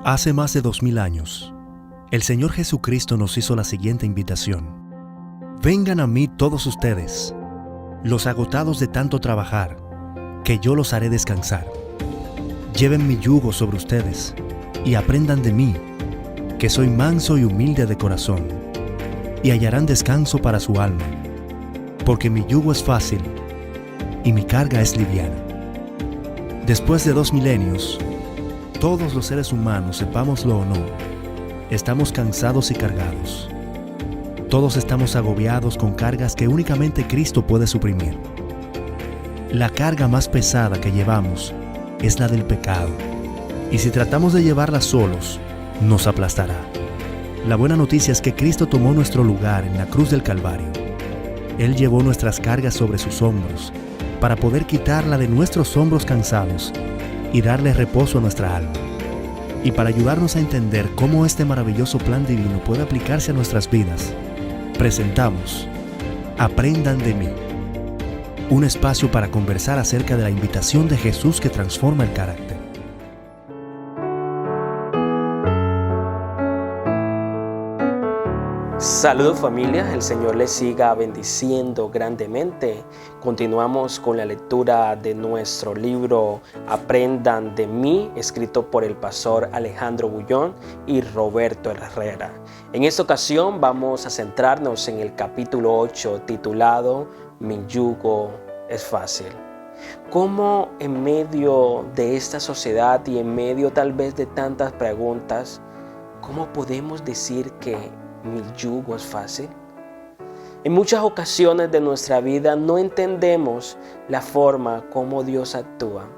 Hace más de 2000 años, el Señor Jesucristo nos hizo la siguiente invitación. Vengan a mí todos ustedes, los agotados de tanto trabajar, que yo los haré descansar. Lleven mi yugo sobre ustedes y aprendan de mí, que soy manso y humilde de corazón, y hallarán descanso para su alma, porque mi yugo es fácil y mi carga es liviana. Después de 2 milenios, todos los seres humanos, sepámoslo o no, estamos cansados y cargados. Todos estamos agobiados con cargas que únicamente Cristo puede suprimir. La carga más pesada que llevamos es la del pecado, y si tratamos de llevarla solos, nos aplastará. La buena noticia es que Cristo tomó nuestro lugar en la cruz del Calvario. Él llevó nuestras cargas sobre sus hombros para poder quitarla de nuestros hombros cansados y darle reposo a nuestra alma. Y para ayudarnos a entender cómo este maravilloso plan divino puede aplicarse a nuestras vidas, presentamos Aprendan de mí, un espacio para conversar acerca de la invitación de Jesús que transforma el carácter. Saludos familia, el Señor les siga bendiciendo grandemente. Continuamos con la lectura de nuestro libro Aprendan de mí, escrito por el pastor Alejandro Bullón y Roberto Herrera. En esta ocasión vamos a centrarnos en el capítulo 8 titulado Mi yugo es fácil. ¿Cómo en medio de esta sociedad y en medio tal vez de tantas preguntas, cómo podemos decir que mi yugo es fácil? En muchas ocasiones de nuestra vida no entendemos la forma como Dios actúa.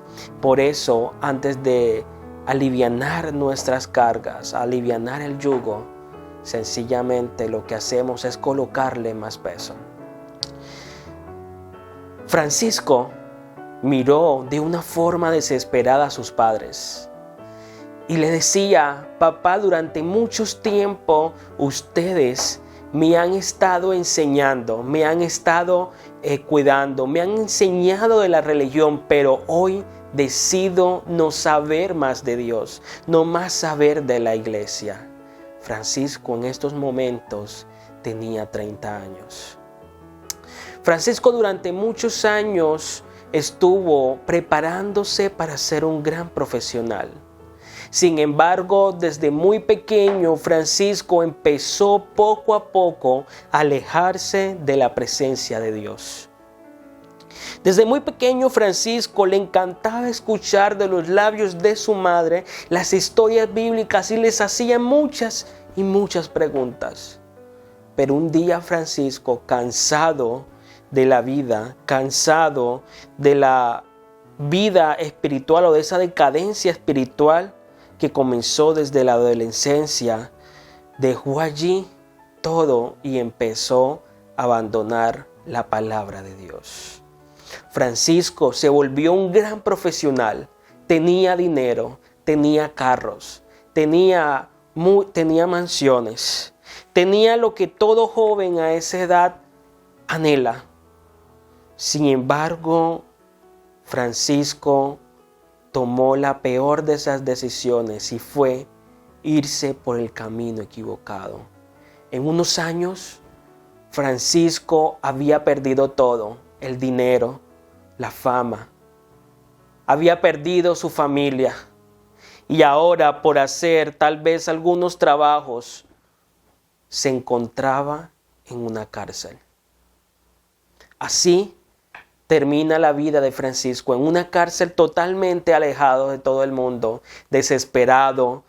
Por eso, antes de alivianar nuestras cargas, alivianar el yugo, sencillamente lo que hacemos es colocarle más peso. Francisco miró de una forma desesperada a sus padres y le decía: papá, durante mucho tiempo ustedes me han estado enseñando, me han estado cuidando, me han enseñado de la religión, pero hoy decido no saber más de Dios, no más saber de la iglesia. Francisco en estos momentos tenía 30 años. Francisco durante muchos años estuvo preparándose para ser un gran profesional. Sin embargo, desde muy pequeño, Francisco empezó poco a poco a alejarse de la presencia de Dios. Desde muy pequeño, Francisco le encantaba escuchar de los labios de su madre las historias bíblicas y les hacía muchas y muchas preguntas. Pero un día Francisco, cansado de la vida, cansado de la vida espiritual o de esa decadencia espiritual que comenzó desde la adolescencia, dejó allí todo y empezó a abandonar la palabra de Dios. Francisco se volvió un gran profesional, tenía dinero, tenía carros, tenía mansiones, tenía lo que todo joven a esa edad anhela. Sin embargo, Francisco tomó la peor de esas decisiones y fue irse por el camino equivocado. En unos años, Francisco había perdido todo: el dinero, la fama. Había perdido su familia y ahora, por hacer tal vez algunos trabajos, se encontraba en una cárcel. Así termina la vida de Francisco en una cárcel, totalmente alejado de todo el mundo, desesperado.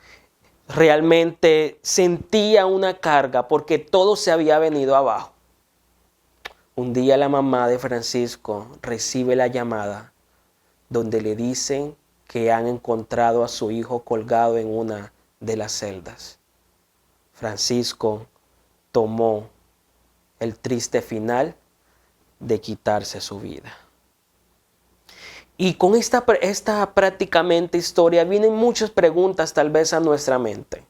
Realmente sentía una carga porque todo se había venido abajo. Un día la mamá de Francisco recibe la llamada donde le dicen que han encontrado a su hijo colgado en una de las celdas. Francisco tomó el triste final de quitarse su vida. Y con esta prácticamente historia vienen muchas preguntas tal vez a nuestra mente.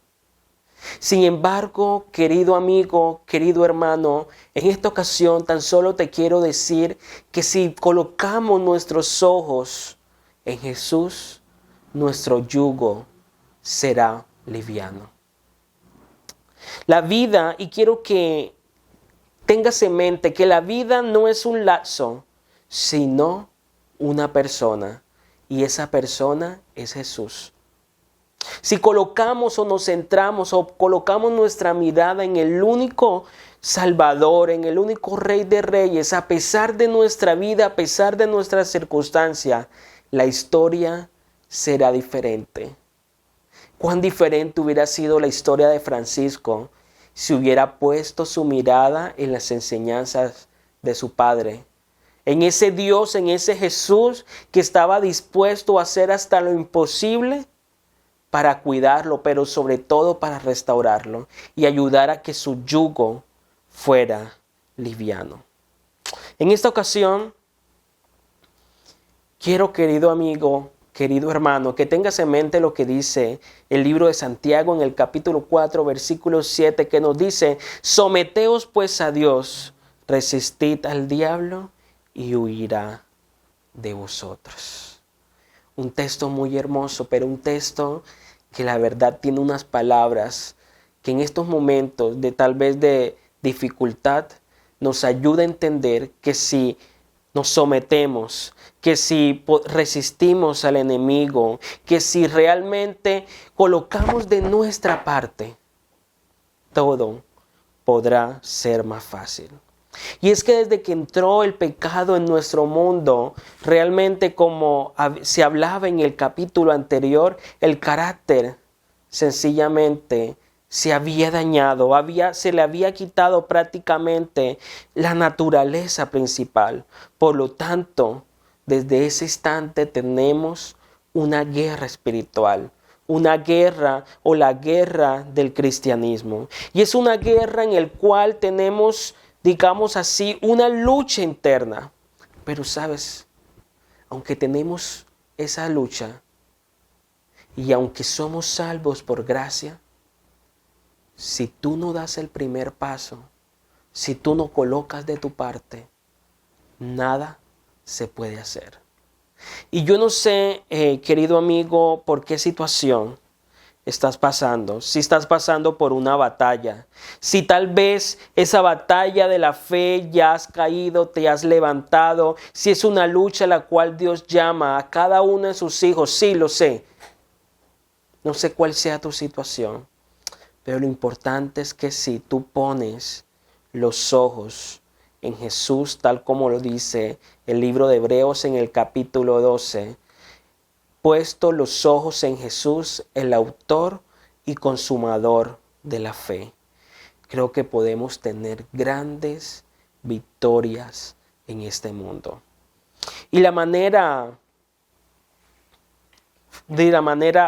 Sin embargo, querido amigo, querido hermano, en esta ocasión tan solo te quiero decir que si colocamos nuestros ojos en Jesús, nuestro yugo será liviano. La vida, y quiero que tengas en mente que la vida no es un lazo, sino una persona. Y esa persona es Jesús. Si colocamos o nos centramos o colocamos nuestra mirada en el único Salvador, en el único Rey de Reyes, a pesar de nuestra vida, a pesar de nuestras circunstancias, la historia será diferente. Cuán diferente hubiera sido la historia de Francisco si hubiera puesto su mirada en las enseñanzas de su padre, en ese Dios, en ese Jesús que estaba dispuesto a hacer hasta lo imposible para cuidarlo, pero sobre todo para restaurarlo y ayudar a que su yugo fuera liviano. En esta ocasión, quiero, querido amigo, querido hermano, que tengas en mente lo que dice el libro de Santiago en el capítulo 4, versículo 7, que nos dice: someteos pues a Dios, resistid al diablo y huirá de vosotros. Un texto muy hermoso, pero un texto que la verdad tiene unas palabras que en estos momentos de tal vez de dificultad nos ayuda a entender que si nos sometemos, que si resistimos al enemigo, que si realmente colocamos de nuestra parte, todo podrá ser más fácil. Y es que desde que entró el pecado en nuestro mundo, realmente como se hablaba en el capítulo anterior, el carácter sencillamente se había dañado, se le había quitado prácticamente la naturaleza principal. Por lo tanto, desde ese instante tenemos una guerra espiritual, una guerra o la guerra del cristianismo. Y es una guerra en la cual tenemos, digamos así, una lucha interna. Pero sabes, aunque tenemos esa lucha y aunque somos salvos por gracia, si tú no das el primer paso, si tú no colocas de tu parte, nada se puede hacer. Y yo no sé, querido amigo, por qué situación estás pasando. Si estás pasando por una batalla, si tal vez esa batalla de la fe ya has caído, te has levantado, si es una lucha en la cual Dios llama a cada uno de sus hijos, sí lo sé. No sé cuál sea tu situación, pero lo importante es que si tú pones los ojos en Jesús, tal como lo dice el libro de Hebreos en el capítulo 12, puesto los ojos en Jesús, el autor y consumador de la fe, creo que podemos tener grandes victorias en este mundo. Y la manera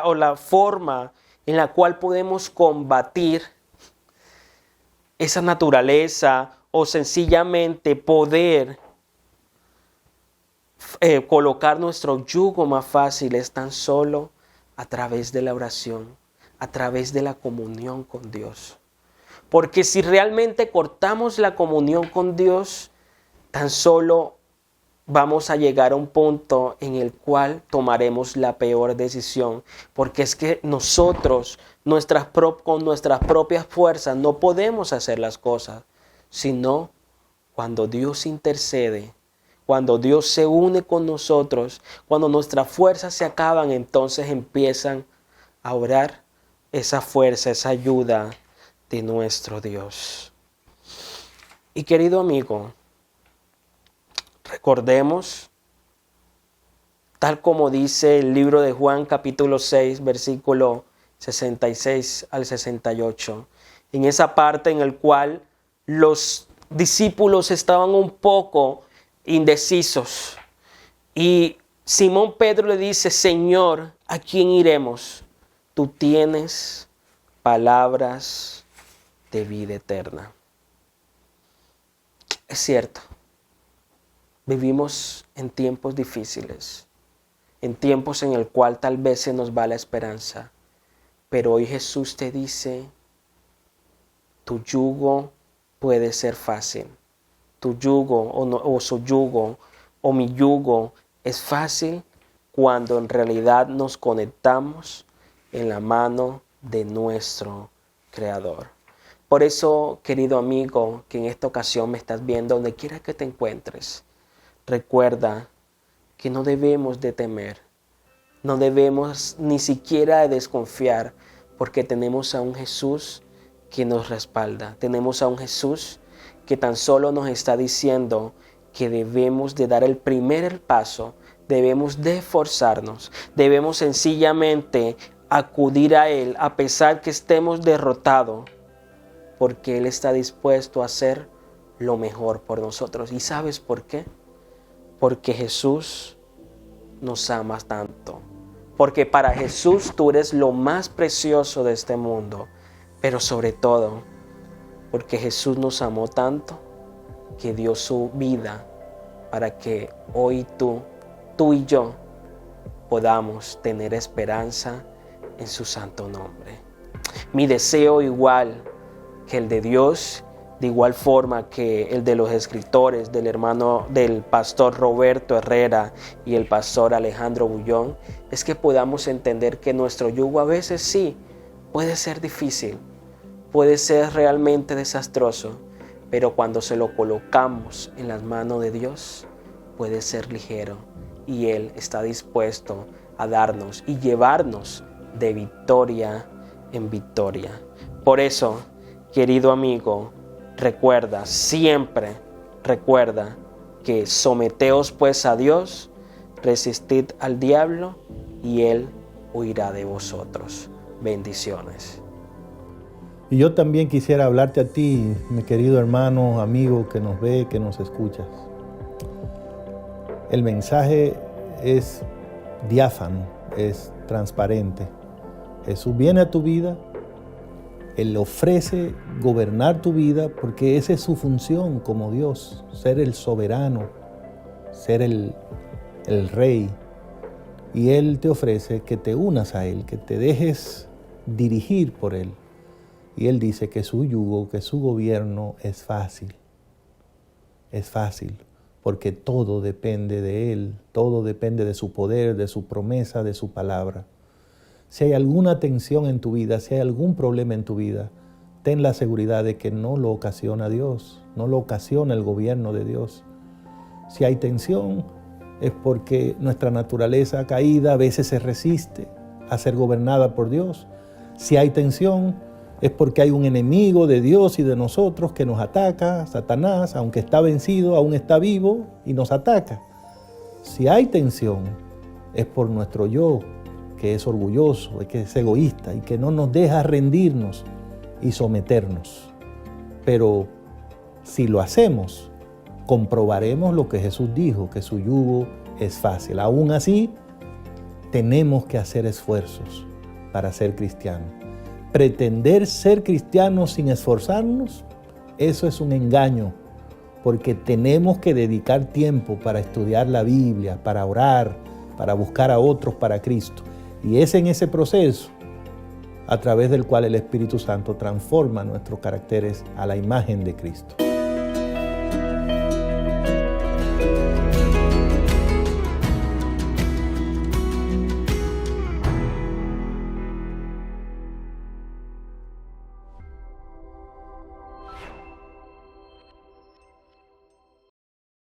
o la forma en la cual podemos combatir esa naturaleza o sencillamente poder colocar nuestro yugo más fácil es tan solo a través de la oración, a través de la comunión con Dios. Porque si realmente cortamos la comunión con Dios, tan solo vamos a llegar a un punto en el cual tomaremos la peor decisión. Porque es que nosotros, con nuestras propias fuerzas, no podemos hacer las cosas, sino cuando Dios intercede, cuando Dios se une con nosotros, cuando nuestras fuerzas se acaban, entonces empiezan a orar esa fuerza, esa ayuda de nuestro Dios. Y querido amigo, recordemos, tal como dice el libro de Juan capítulo 6, versículo 66 al 68, en esa parte en el cual los discípulos estaban un poco indecisos. Y Simón Pedro le dice: Señor, ¿a quién iremos? Tú tienes palabras de vida eterna. Es cierto, vivimos en tiempos difíciles, en tiempos en el cual tal vez se nos va la esperanza. Pero hoy Jesús te dice: tu yugo puede ser fácil. Tu yugo o su yugo o mi yugo es fácil cuando en realidad nos conectamos en la mano de nuestro Creador. Por eso, querido amigo, que en esta ocasión me estás viendo, donde quiera que te encuentres, recuerda que no debemos de temer, no debemos ni siquiera de desconfiar, porque tenemos a un Jesús que nos respalda. Tenemos a un Jesús que tan solo nos está diciendo que debemos de dar el primer paso, debemos de esforzarnos, debemos sencillamente acudir a Él a pesar que estemos derrotados, porque Él está dispuesto a hacer lo mejor por nosotros. ¿Y sabes por qué? Porque Jesús nos ama tanto. Porque para Jesús tú eres lo más precioso de este mundo. Pero sobre todo, porque Jesús nos amó tanto que dio su vida para que hoy tú y yo podamos tener esperanza en su santo nombre. Mi deseo igual que el de Dios, de igual forma que el de los escritores, del pastor Roberto Herrera y el pastor Alejandro Bullón, es que podamos entender que nuestro yugo a veces sí puede ser difícil, puede ser realmente desastroso, pero cuando se lo colocamos en las manos de Dios, puede ser ligero y Él está dispuesto a darnos y llevarnos de victoria en victoria. Por eso, querido amigo, siempre recuerda que someteos pues a Dios, resistid al diablo y Él huirá de vosotros. Bendiciones. Y yo también quisiera hablarte a ti, mi querido hermano, amigo que nos ve, que nos escuchas. El mensaje es diáfano, es transparente. Jesús viene a tu vida, Él ofrece gobernar tu vida porque esa es su función como Dios, ser el soberano, ser el rey. Y Él te ofrece que te unas a Él, que te dejes dirigir por Él. Y Él dice que su yugo, que su gobierno es fácil. Es fácil porque todo depende de Él, todo depende de su poder, de su promesa, de su palabra. Si hay alguna tensión en tu vida, si hay algún problema en tu vida, ten la seguridad de que no lo ocasiona Dios, no lo ocasiona el gobierno de Dios. Si hay tensión, es porque nuestra naturaleza caída a veces se resiste a ser gobernada por Dios. Si hay tensión, es porque hay un enemigo de Dios y de nosotros que nos ataca, Satanás, aunque está vencido, aún está vivo y nos ataca. Si hay tensión, es por nuestro yo, que es orgulloso, que es egoísta y que no nos deja rendirnos y someternos. Pero si lo hacemos, comprobaremos lo que Jesús dijo, que su yugo es fácil. Aún así, tenemos que hacer esfuerzos para ser cristianos. Pretender ser cristianos sin esforzarnos, eso es un engaño, porque tenemos que dedicar tiempo para estudiar la Biblia, para orar, para buscar a otros para Cristo. Y es en ese proceso a través del cual el Espíritu Santo transforma nuestros caracteres a la imagen de Cristo.